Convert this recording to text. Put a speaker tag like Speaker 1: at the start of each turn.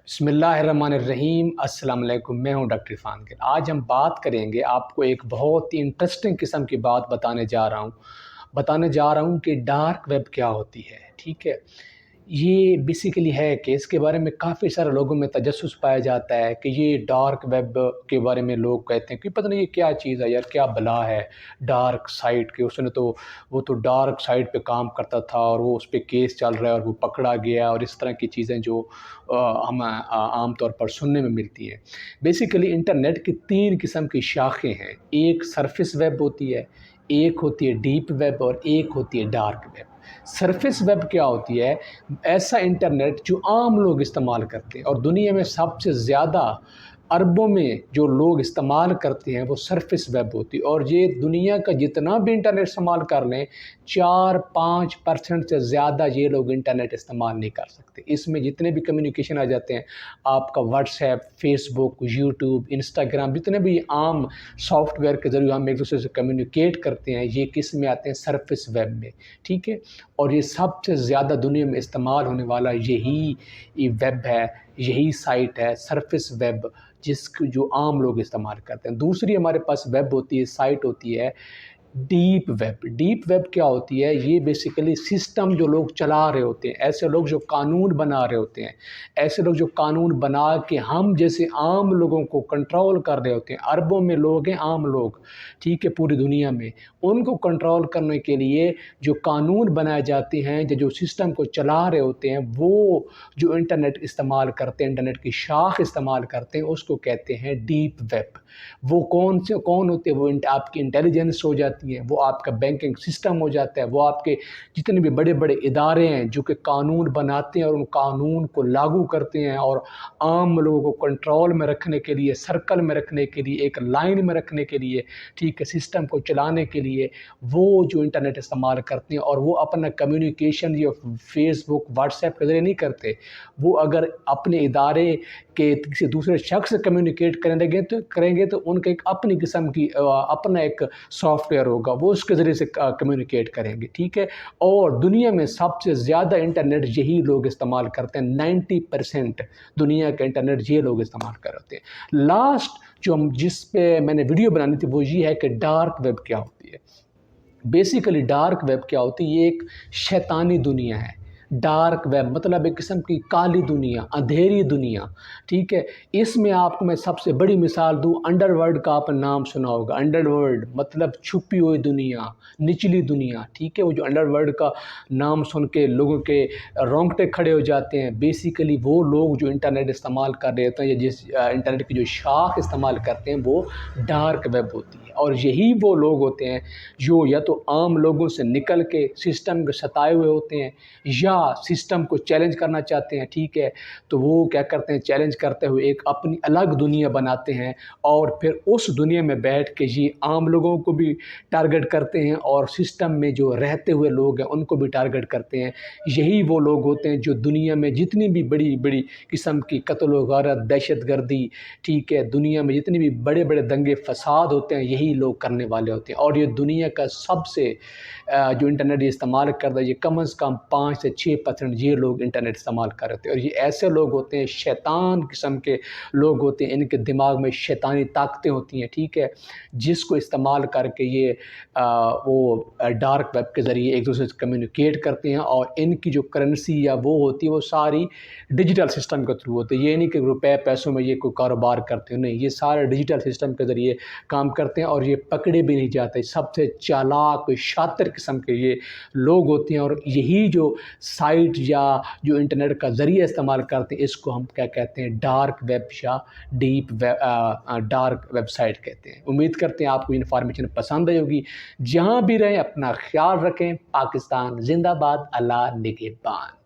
Speaker 1: بسم اللہ الرحمن الرحیم۔ السلام علیکم، میں ہوں ڈاکٹر عرفان کے۔ آج ہم بات کریں گے، آپ کو ایک بہت ہی انٹرسٹنگ قسم کی بات بتانے جا رہا ہوں کہ ڈارک ویب کیا ہوتی ہے۔ ٹھیک ہے، یہ بیسیکلی ہے کہ اس کے بارے میں کافی سارے لوگوں میں تجسس پایا جاتا ہے کہ یہ ڈارک ویب کے بارے میں لوگ کہتے ہیں کہ پتہ نہیں یہ کیا چیز ہے یار، کیا بلا ہے ڈارک سائٹ کے۔ وہ تو ڈارک سائٹ پہ کام کرتا تھا اور وہ اس پہ کیس چل رہا ہے اور وہ پکڑا گیا، اور اس طرح کی چیزیں جو ہم عام طور پر سننے میں ملتی ہیں۔ بیسیکلی انٹرنیٹ کی 3 قسم کی شاخیں ہیں۔ ایک سرفیس ویب ہوتی ہے، ایک ہوتی ہے ڈیپ ویب، اور ایک ہوتی ہے ڈارک ویب۔ سرفیس ویب کیا ہوتی ہے؟ ایسا انٹرنیٹ جو عام لوگ استعمال کرتے ہیں، اور دنیا میں سب سے زیادہ اربوں میں جو لوگ استعمال کرتے ہیں وہ سرفیس ویب ہوتی ہے۔ اور یہ دنیا کا جتنا بھی انٹرنیٹ استعمال کر لیں، 4-5% سے زیادہ یہ لوگ انٹرنیٹ استعمال نہیں کر سکتے۔ اس میں جتنے بھی کمیونیکیشن آ جاتے ہیں، آپ کا واٹس ایپ، فیس بک، یوٹیوب، انسٹاگرام، جتنے بھی عام سافٹ ویئر کے ذریعے ہم ایک دوسرے سے کمیونیکیٹ کرتے ہیں، یہ کس میں آتے ہیں؟ سرفیس ویب میں۔ ٹھیک ہے، اور یہ سب سے زیادہ دنیا میں استعمال ہونے والا یہی ویب ہے، یہی سائٹ ہے، سرفیس ویب، جو عام لوگ استعمال کرتے ہیں۔ دوسری ہمارے پاس ویب ہوتی ہے، سائٹ ہوتی ہے ڈیپ ویب۔ ڈیپ ویب کیا ہوتی ہے؟ یہ بیسیکلی سسٹم جو لوگ چلا رہے ہوتے ہیں، ایسے لوگ جو قانون بنا رہے ہوتے ہیں، ایسے لوگ جو قانون بنا کے ہم جیسے عام لوگوں کو کنٹرول کر رہے ہوتے ہیں۔ اربوں میں لوگ ہیں، عام لوگ، ٹھیک ہے، پوری دنیا میں ان کو کنٹرول کرنے کے لیے جو قانون بنائے جاتے ہیں، جو سسٹم کو چلا رہے ہوتے ہیں، وہ جو انٹرنیٹ استعمال کرتے ہیں، انٹرنیٹ کی شاخ استعمال کرتے ہیں، اس کو کہتے ہیں ڈیپ ویب۔ وہ کون ہوتے ہیں؟ وہ آپ کی انٹیلیجنس ہو جاتی ہے، وہ آپ کا بینکنگ سسٹم ہو جاتا ہے، وہ آپ کے جتنے بھی بڑے بڑے ادارے ہیں جو کہ قانون بناتے ہیں اور ان قانون کو لاگو کرتے ہیں، اور عام لوگوں کو کنٹرول میں رکھنے کے لیے، سرکل میں رکھنے کے لیے، ایک لائن میں رکھنے کے لیے، ٹھیک ہے، سسٹم کو چلانے کے لیے وہ جو انٹرنیٹ استعمال کرتے ہیں۔ اور وہ اپنا کمیونیکیشن یہ فیس بک، واٹس ایپ کے ذریعے نہیں کرتے۔ وہ اگر اپنے ادارے کے کسی دوسرے شخص سے کمیونیکیٹ کریں گے تو ان کا ایک اپنی قسم کی اپنا ایک سافٹ ویئر ہوگا، وہ اس کے ذریعے سے کمیونیکیٹ کریں گے۔ ٹھیک ہے، اور دنیا میں سب سے زیادہ انٹرنیٹ یہی لوگ استعمال کرتے ہیں۔ 90% دنیا کا انٹرنیٹ یہ لوگ استعمال کرتے ہیں۔ لاسٹ جس پہ میں نے ویڈیو بنانی تھی وہ یہ ہے کہ ڈارک ویب کیا ہوتی ہے۔ بیسیکلی ڈارک ویب کیا ہوتی ہے؟ یہ ایک شیطانی دنیا ہے۔ ڈارک ویب مطلب ایک قسم کی کالی دنیا، اندھیری دنیا۔ ٹھیک ہے، اس میں آپ کو میں سب سے بڑی مثال دوں، انڈر ورلڈ کا آپ نے نام سنا ہوگا۔ انڈر ورلڈ مطلب چھپی ہوئی دنیا، نچلی دنیا۔ ٹھیک ہے، وہ جو انڈر ورلڈ کا نام سن کے لوگوں کے رونگٹے کھڑے ہو جاتے ہیں، بیسیکلی وہ لوگ جو انٹرنیٹ استعمال کر رہے ہوتے ہیں، یا جس انٹرنیٹ کی جو شاخ استعمال کرتے ہیں، وہ ڈارک ویب ہوتی ہے۔ اور یہی وہ لوگ ہوتے ہیں جو یا تو عام لوگوں سے نکل کے سسٹم کو ستائے ہوئے ہوتے ہیں، یا سسٹم کو چیلنج کرنا چاہتے ہیں۔ ٹھیک ہے، تو وہ کیا کرتے ہیں؟ چیلنج کرتے ہوئے ایک اپنی الگ دنیا بناتے ہیں، اور پھر اس دنیا میں بیٹھ کے یہ عام لوگوں کو بھی ٹارگٹ کرتے ہیں، اور سسٹم میں جو رہتے ہوئے لوگ ہیں ان کو بھی ٹارگٹ کرتے ہیں۔ یہی وہ لوگ ہوتے ہیں جو دنیا میں جتنی بھی بڑی بڑی قسم کی قتل و غارت، دہشت گردی، ٹھیک ہے، دنیا میں جتنی بھی بڑے بڑے دنگے فساد ہوتے ہیں، یہی لوگ کرنے والے ہوتے ہیں۔ اور یہ دنیا کا سب سے جو انٹرنیٹ استعمال کرتا ہے، یہ کم از کم 5 سے 6% یہ لوگ انٹرنیٹ استعمال کر رہے ہیں۔ اور یہ ایسے لوگ ہوتے ہیں، شیطان قسم کے لوگ ہوتے ہیں، ان کے دماغ میں شیطانی طاقتیں ہوتی ہیں، ٹھیک ہے، جس کو استعمال کر کے یہ وہ ڈارک ویب کے ذریعے ایک دوسرے سے کمیونیکیٹ کرتے ہیں۔ اور ان کی جو کرنسی یا وہ ہوتی ہے، وہ ساری ڈیجیٹل سسٹم کے تھرو ہوتی ہے۔ یہ نہیں کہ روپے پیسوں میں یہ کوئی کاروبار کرتے ہیں، نہیں، یہ سارے ڈیجیٹل سسٹم کے ذریعے کام کرتے ہیں، اور یہ پکڑے بھی نہیں جاتے۔ سب سے چالاک، شاطر قسم کے یہ لوگ ہوتے ہیں، اور یہی جو سائٹ یا جو انٹرنیٹ کا ذریعہ استعمال کرتے ہیں، اس کو ہم کیا کہتے ہیں؟ ڈارک ویب یا ڈیپ ڈارک ویب سائٹ کہتے ہیں۔ امید کرتے ہیں آپ کو انفارمیشن پسند آئی ہوگی۔ جہاں بھی رہیں اپنا خیال رکھیں۔ پاکستان زندہ باد، اللہ نگہبان۔